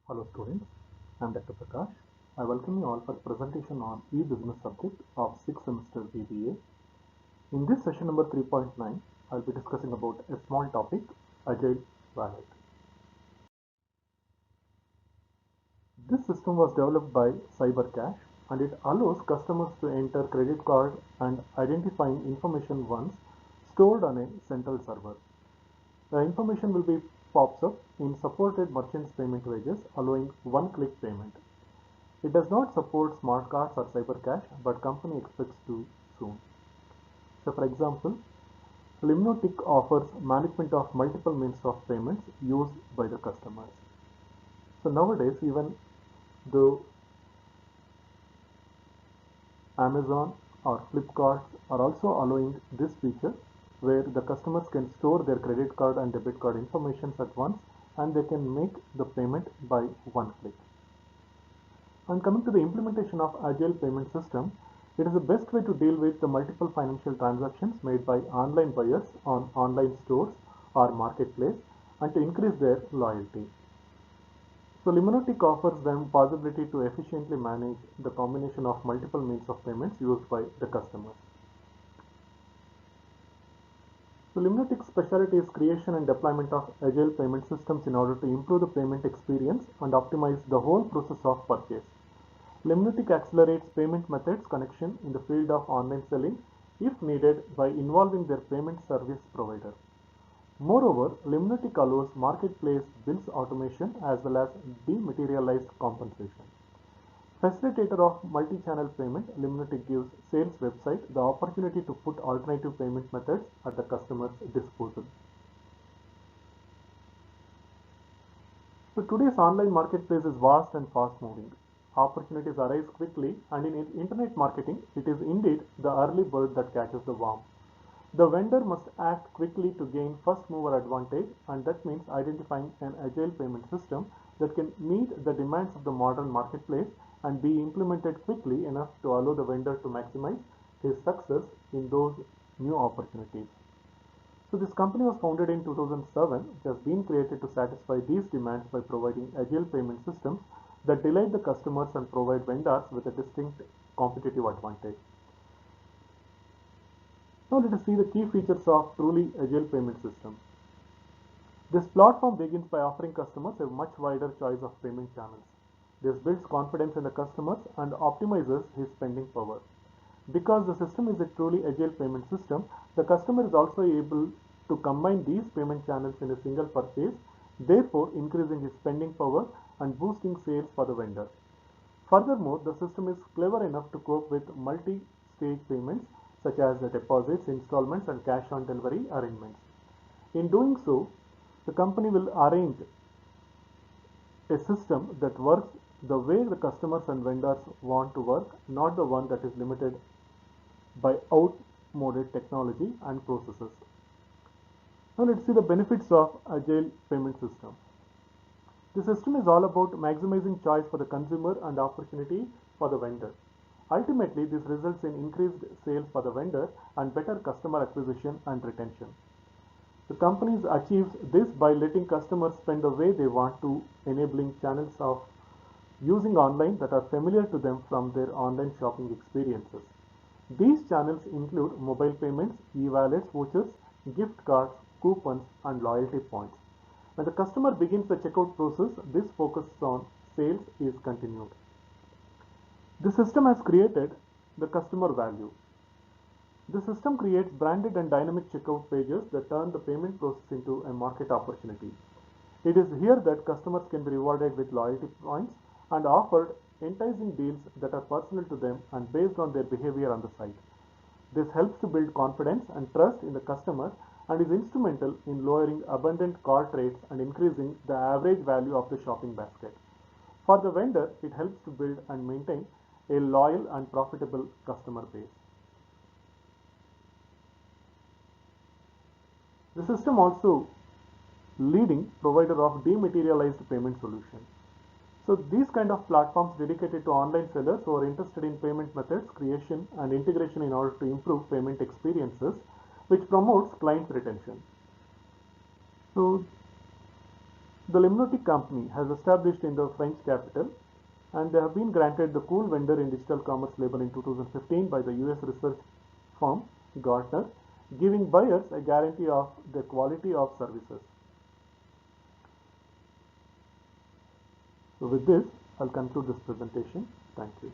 Hello students, I am Dr. Prakash. I welcome you all for presentation on e-business subject of 6th semester BBA. In this session number 3.9, I'll be discussing about a small topic, Agile Wallet. This system was developed by CyberCash and it allows customers to enter credit card and identifying information once stored on a central server. The information will be pops up in supported merchants payment wages allowing one-click payment. It does not support smart cards or CyberCash, but company expects to soon. So for example, Limnotic offers management of multiple means of payments used by the customers. So nowadays, even though Amazon or Flipkart are also allowing this feature where the customers can store their credit card and debit card information at once and they can make the payment by one click. And coming to the implementation of Agile payment system, it is the best way to deal with the multiple financial transactions made by online buyers on online stores or marketplace and to increase their loyalty. So Limnotic offers them possibility to efficiently manage the combination of multiple means of payments used by the customers. So Limnotic's specialty is creation and deployment of agile payment systems in order to improve the payment experience and optimize the whole process of purchase. Limnotic accelerates payment methods connection in the field of online selling if needed by involving their payment service provider. Moreover, Limnotic allows marketplace bills automation as well as dematerialized compensation. Facilitator of multi-channel payment, Limnotic gives sales website the opportunity to put alternative payment methods at the customer's disposal. So today's online marketplace is vast and fast moving. Opportunities arise quickly, and in internet marketing, it is indeed the early bird that catches the worm. The vendor must act quickly to gain first mover advantage, and that means identifying an agile payment system that can meet the demands of the modern marketplace and be implemented quickly enough to allow the vendor to maximize his success in those new opportunities. So this company was founded in 2007, which has been created to satisfy these demands by providing agile payment systems that delight the customers and provide vendors with a distinct competitive advantage. Now let us see the key features of truly agile payment system. This platform begins by offering customers a much wider choice of payment channels. This builds confidence in the customers and optimizes his spending power. Because the system is a truly agile payment system, the customer is also able to combine these payment channels in a single purchase, therefore increasing his spending power and boosting sales for the vendor. Furthermore, the system is clever enough to cope with multi-stage payments such as deposits, installments, and cash on delivery arrangements. In doing so, the company will arrange a system that works the way the customers and vendors want to work, not the one that is limited by outmoded technology and processes. Now let's see the benefits of Agile payment system. The system is all about maximizing choice for the consumer and opportunity for the vendor. Ultimately, this results in increased sales for the vendor and better customer acquisition and retention. The company achieves this by letting customers spend the way they want to, enabling channels of using online that are familiar to them from their online shopping experiences. These channels include mobile payments, e-wallets, vouchers, gift cards, coupons, and loyalty points. When the customer begins the checkout process, this focus on sales is continued. The system has created the customer value. The system creates branded and dynamic checkout pages that turn the payment process into a market opportunity. It is here that customers can be rewarded with loyalty points and offered enticing deals that are personal to them and based on their behavior on the site. This helps to build confidence and trust in the customer and is instrumental in lowering abundant cart rates and increasing the average value of the shopping basket. For the vendor, it helps to build and maintain a loyal and profitable customer base. The system also leading provider of dematerialized payment solution. So these kind of platforms dedicated to online sellers who are interested in payment methods, creation and integration in order to improve payment experiences, which promotes client retention. So The Limnotic company has established in the French capital, and they have been granted the Cool Vendor in Digital Commerce label in 2015 by the US research firm Gartner, giving buyers a guarantee of the quality of services. So with this, I'll conclude this presentation. Thank you.